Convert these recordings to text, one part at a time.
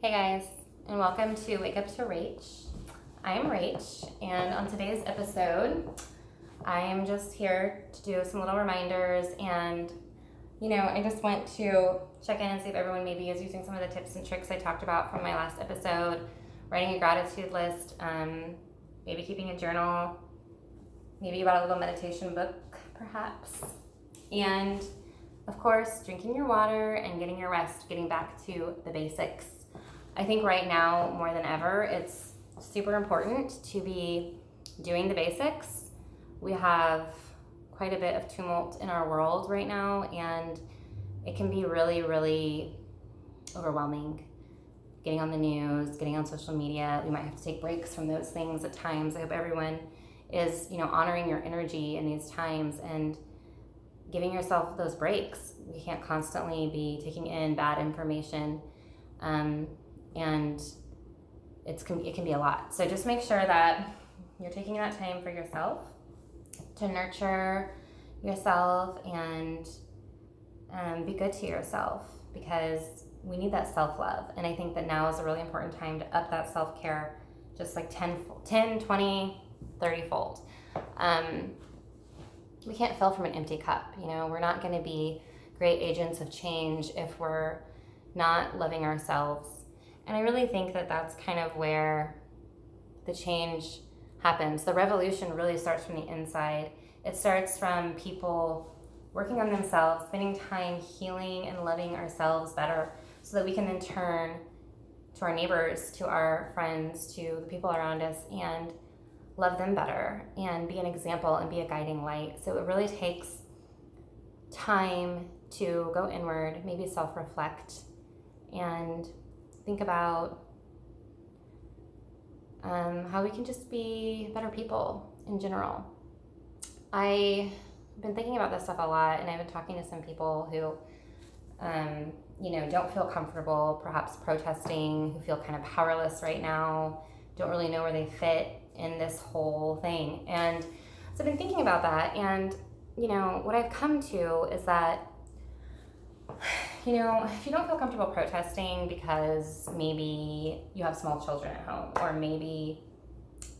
Hey guys, and welcome to Wake Up to Rach. I am Rach, and on today's episode, I am just here to do some little reminders and, I just want to check in and see if everyone maybe is using some of the tips and tricks I talked about from my last episode, writing a gratitude list, maybe keeping a journal, maybe you bought a little meditation book, perhaps, and of course, drinking your water and getting your rest, getting back to the basics. I think right now, more than ever, it's super important to be doing the basics. We have quite a bit of tumult in our world right now, and it can be really, really overwhelming. Getting on the news, getting on social media, we might have to take breaks from those things at times. I hope everyone is, honoring your energy in these times and giving yourself those breaks. You can't constantly be taking in bad information, and it can be a lot. So just make sure that you're taking that time for yourself to nurture yourself and be good to yourself, because we need that self-love. And I think that now is a really important time to up that self-care just like 10, 20, 30-fold. We can't fill from an empty cup. We're not going to be great agents of change if we're not loving ourselves. And I really think that that's kind of where the change happens. The revolution really starts from the inside. It starts from people working on themselves, spending time healing and loving ourselves better, so that we can then turn to our neighbors, to our friends, to the people around us, and love them better and be an example and be a guiding light. So it really takes time to go inward, maybe self-reflect, and think about how we can just be better people in general. I've been thinking about this stuff a lot, and I've been talking to some people who don't feel comfortable perhaps protesting, who feel kind of powerless right now, don't really know where they fit in this whole thing. And so I've been thinking about that, and what I've come to is that if you don't feel comfortable protesting because maybe you have small children at home, or maybe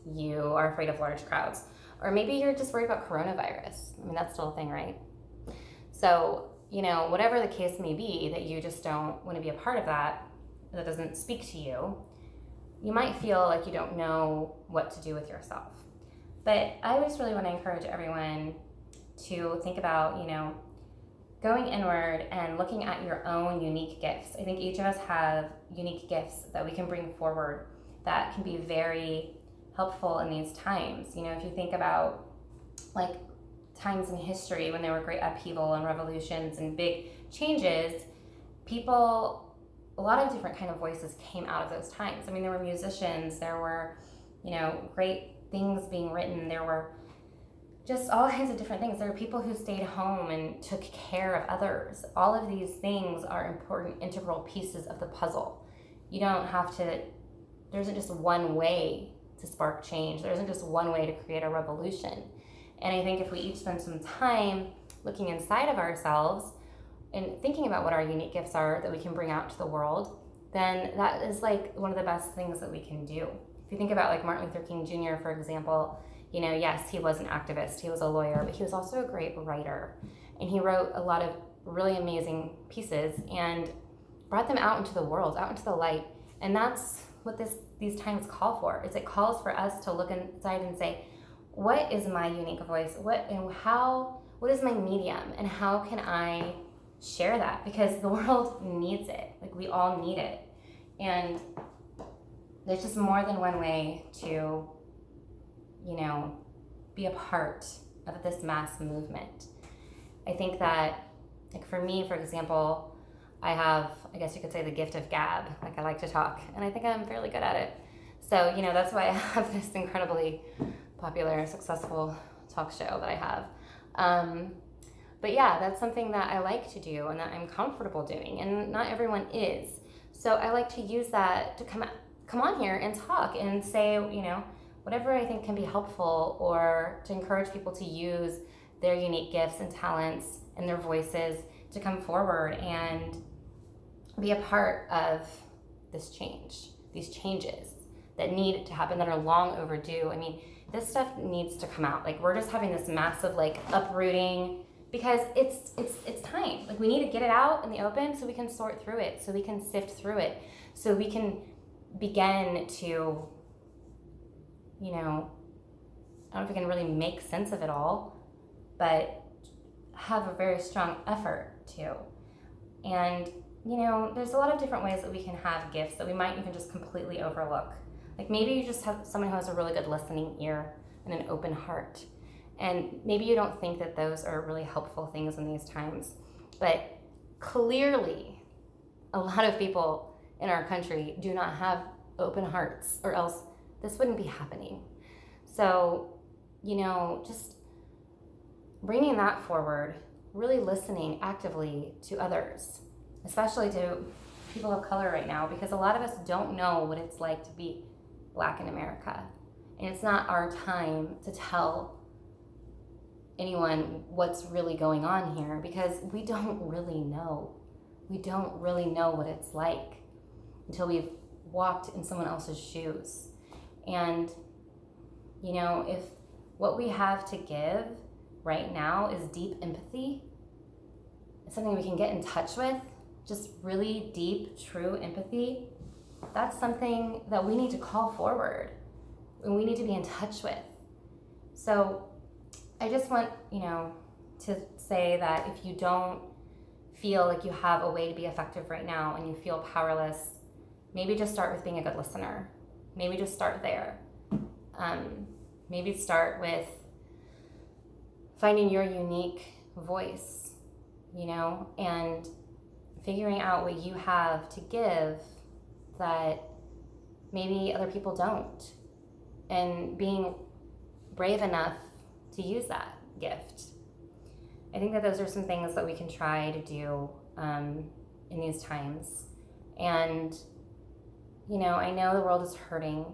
you are afraid of large crowds, or maybe you're just worried about coronavirus. I mean, that's still a thing, right? So, whatever the case may be, that you just don't want to be a part of that doesn't speak to you, you might feel like you don't know what to do with yourself. But I just really want to encourage everyone to think about, going inward and looking at your own unique gifts. I think each of us have unique gifts that we can bring forward that can be very helpful in these times. If you think about like times in history when there were great upheaval and revolutions and big changes, a lot of different kind of voices came out of those times. I mean, there were musicians, there were, great things being written, there were just all kinds of different things. There were people who stayed home and took care of others. All of these things are important, integral pieces of the puzzle. You don't have to, there isn't just one way to spark change. There isn't just one way to create a revolution. And I think if we each spend some time looking inside of ourselves and thinking about what our unique gifts are that we can bring out to the world, then that is like one of the best things that we can do. If you think about like Martin Luther King Jr., for example, yes, he was an activist, he was a lawyer, but he was also a great writer. And he wrote a lot of really amazing pieces and brought them out into the world, out into the light. And that's what these times call for. It calls for us to look inside and say, what is my unique voice? What is my medium? And how can I share that? Because the world needs it. Like, we all need it. And there's just more than one way to be a part of this mass movement. I think that, like for me, for example, I have, I guess you could say, the gift of gab. Like, I like to talk, and I think I'm fairly good at it. So, that's why I have this incredibly popular, successful talk show that I have. But yeah, that's something that I like to do and that I'm comfortable doing, and not everyone is. So I like to use that to come on here and talk and say, whatever I think can be helpful, or to encourage people to use their unique gifts and talents and their voices to come forward and be a part of this change, these changes that need to happen that are long overdue. I mean, this stuff needs to come out. Like, we're just having this massive like uprooting because it's time. Like, we need to get it out in the open so we can sort through it, so we can sift through it, so we can begin to, you know, I don't know if we can really make sense of it all, but have a very strong effort to. And, you know, there's a lot of different ways that we can have gifts that we might even just completely overlook. Like, maybe you just have someone who has a really good listening ear and an open heart. And maybe you don't think that those are really helpful things in these times. But clearly, a lot of people in our country do not have open hearts, or else this wouldn't be happening. So, you know, just bringing that forward, really listening actively to others, especially to people of color right now, because a lot of us don't know what it's like to be Black in America. And it's not our time to tell anyone what's really going on here, because we don't really know. We don't really know what it's like until we've walked in someone else's shoes. And, you know, if what we have to give right now is deep empathy, it's something we can get in touch with, just really deep, true empathy, that's something that we need to call forward and we need to be in touch with. So I just want, you know, to say that if you don't feel like you have a way to be effective right now and you feel powerless, maybe just start with being a good listener. Maybe just start there. Maybe start with finding your unique voice, you know, and figuring out what you have to give that maybe other people don't, and being brave enough to use that gift. I think that those are some things that we can try to do in these times. And, you know, I know the world is hurting,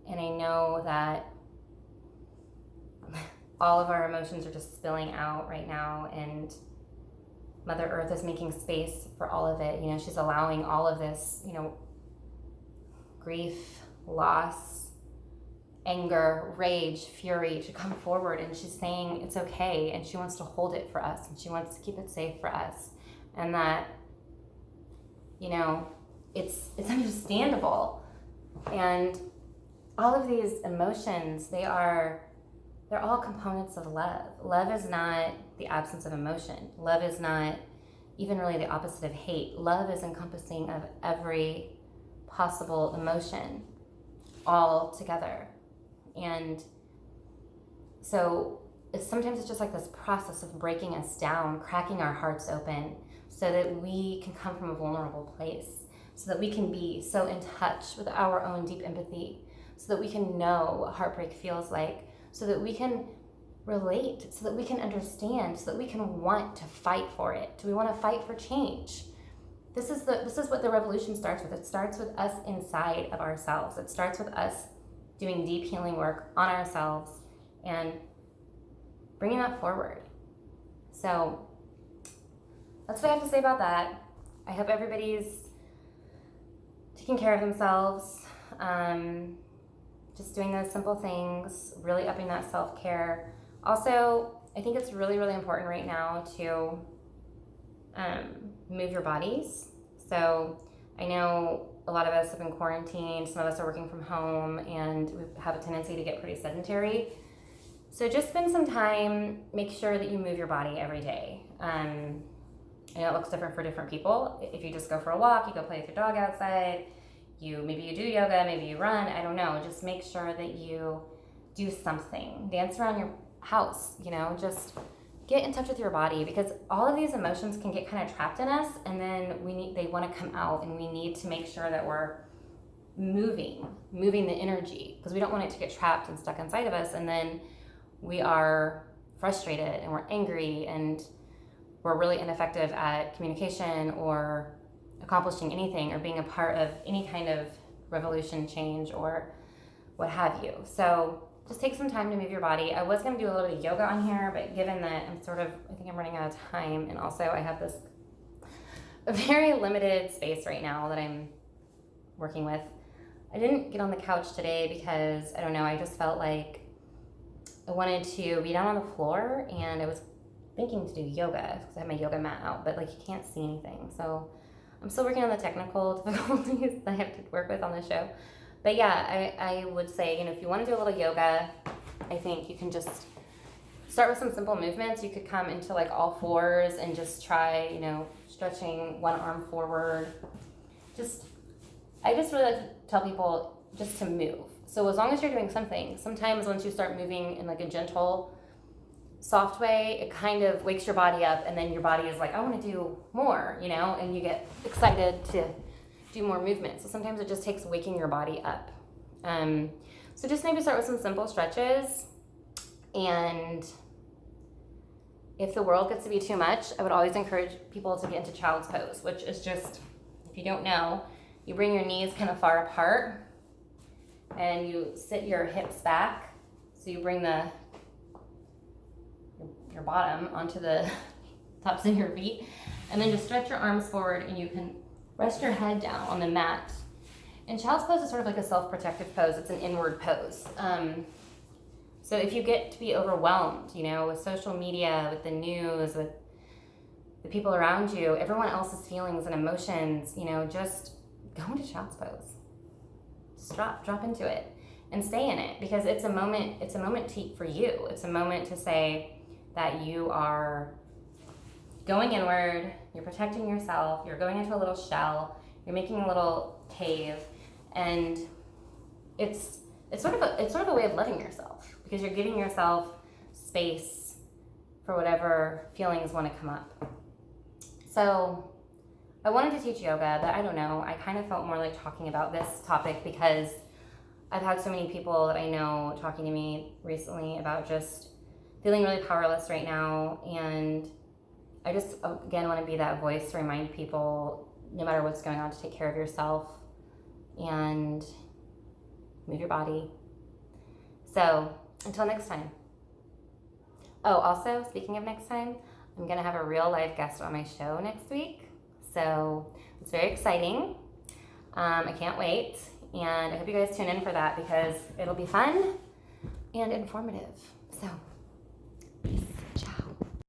and I know that all of our emotions are just spilling out right now, and Mother Earth is making space for all of it. You know, she's allowing all of this, you know, grief, loss, anger, rage, fury to come forward, and she's saying it's okay, and she wants to hold it for us, and she wants to keep it safe for us, and that, you know, it's understandable. And all of these emotions, they're all components of love. Love is not the absence of emotion. Love is not even really the opposite of hate. Love is encompassing of every possible emotion all together. And so sometimes it's just like this process of breaking us down, cracking our hearts open so that we can come from a vulnerable place, so that we can be so in touch with our own deep empathy, so that we can know what heartbreak feels like, so that we can relate, so that we can understand, so that we can want to fight for it. Do we want to fight for change? This is what the revolution starts with. It starts with us inside of ourselves. It starts with us doing deep healing work on ourselves and bringing that forward. So that's what I have to say about that. I hope everybody's taking care of themselves, just doing those simple things, really upping that self-care. Also, I think it's really, really important right now to move your bodies. So I know a lot of us have been quarantined, some of us are working from home, and we have a tendency to get pretty sedentary. So just spend some time, make sure that you move your body every day. I know it looks different for different people. If you just go for a walk, you go play with your dog outside, maybe you do yoga, maybe you run, I don't know. Just make sure that you do something. Dance around your house, you know, just get in touch with your body, because all of these emotions can get kind of trapped in us, and then they want to come out, and we need to make sure that we're moving the energy, because we don't want it to get trapped and stuck inside of us, and then we are frustrated and we're angry and we're really ineffective at communication or accomplishing anything or being a part of any kind of revolution, change, or what have you. So just take some time to move your body. I was going to do a little bit of yoga on here, but given that I think I'm running out of time, and also I have this very limited space right now that I'm working with. I didn't get on the couch today because, I don't know, I just felt like I wanted to be down on the floor, and I was thinking to do yoga because I have my yoga mat out, but like you can't see anything. So I'm still working on the technical difficulties that I have to work with on the show. But yeah, I would say, if you want to do a little yoga, I think you can just start with some simple movements. You could come into like all fours and just try, stretching one arm forward. I just really like to tell people just to move. So as long as you're doing something, sometimes once you start moving in like a gentle, soft way, it kind of wakes your body up, and then your body is like, I want to do more, and you get excited to do more movement. So sometimes it just takes waking your body up. So just maybe start with some simple stretches, and if the world gets to be too much, I would always encourage people to get into child's pose, which is just, if you don't know, you bring your knees kind of far apart and you sit your hips back. So you bring your bottom onto the tops of your feet, and then just stretch your arms forward, and you can rest your head down on the mat. And child's pose is sort of like a self-protective pose. It's an inward pose. So if you get to be overwhelmed, with social media, with the news, with the people around you, everyone else's feelings and emotions, just go into child's pose. Just drop into it and stay in it, because it's a moment for you. It's a moment to say that you are going inward, you're protecting yourself, you're going into a little shell, you're making a little cave, and it's sort of a way of loving yourself, because you're giving yourself space for whatever feelings want to come up. So I wanted to teach yoga, but I don't know, I kind of felt more like talking about this topic because I've had so many people that I know talking to me recently about just feeling really powerless right now, and I just, again, want to be that voice to remind people, no matter what's going on, to take care of yourself and move your body. So until next time. Oh, also, speaking of next time, I'm going to have a real live guest on my show next week. So it's very exciting. I can't wait. And I hope you guys tune in for that, because it'll be fun and informative. So